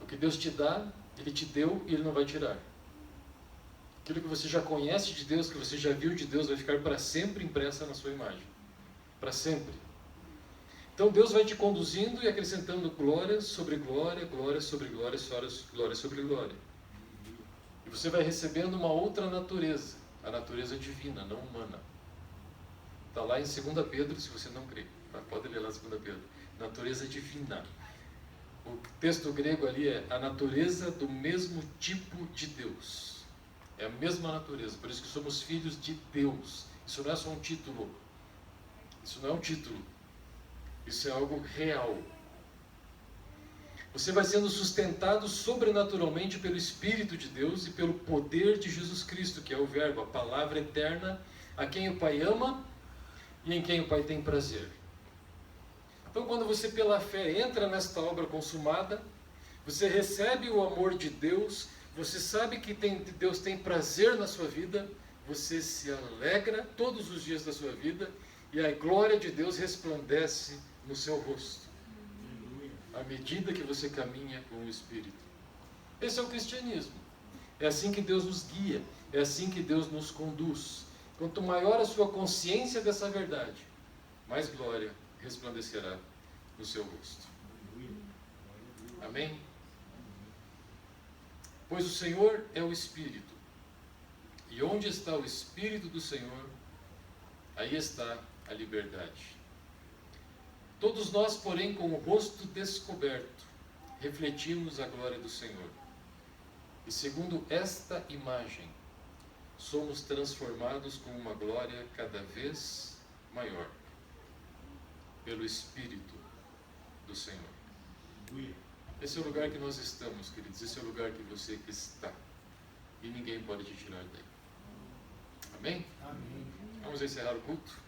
O que Deus te dá, Ele te deu e Ele não vai tirar. Aquilo que você já conhece de Deus, que você já viu de Deus, vai ficar para sempre impressa na sua imagem. Para sempre. Então Deus vai te conduzindo e acrescentando glória sobre glória, glória sobre glória, glória sobre glória. E você vai recebendo uma outra natureza, a natureza divina, não humana. Está lá em 2 Pedro, se você não crê. Tá? Pode ler lá 2 Pedro. Natureza divina. O texto grego ali é a natureza do mesmo tipo de Deus. É a mesma natureza, por isso que somos filhos de Deus. Isso não é só um título. Isso não é um título. Isso é algo real. Você vai sendo sustentado sobrenaturalmente pelo Espírito de Deus e pelo poder de Jesus Cristo, que é o Verbo, a palavra eterna, a quem o Pai ama e em quem o Pai tem prazer. Então, quando você pela fé entra nesta obra consumada, você recebe o amor de Deus, você sabe que Deus tem prazer na sua vida, você se alegra todos os dias da sua vida e a glória de Deus resplandece no seu rosto, à medida que você caminha com o Espírito. Esse é o cristianismo. É assim que Deus nos guia, é assim que Deus nos conduz. Quanto maior a sua consciência dessa verdade, mais glória resplandecerá no seu rosto. Amém? Pois o Senhor é o Espírito, e onde está o Espírito do Senhor, aí está a liberdade. Todos nós, porém, com o rosto descoberto, refletimos a glória do Senhor. E segundo esta imagem, somos transformados com uma glória cada vez maior, pelo Espírito do Senhor. Esse é o lugar que nós estamos, queridos. Esse é o lugar que você está. E ninguém pode te tirar daí. Amém? Amém. Vamos encerrar o culto.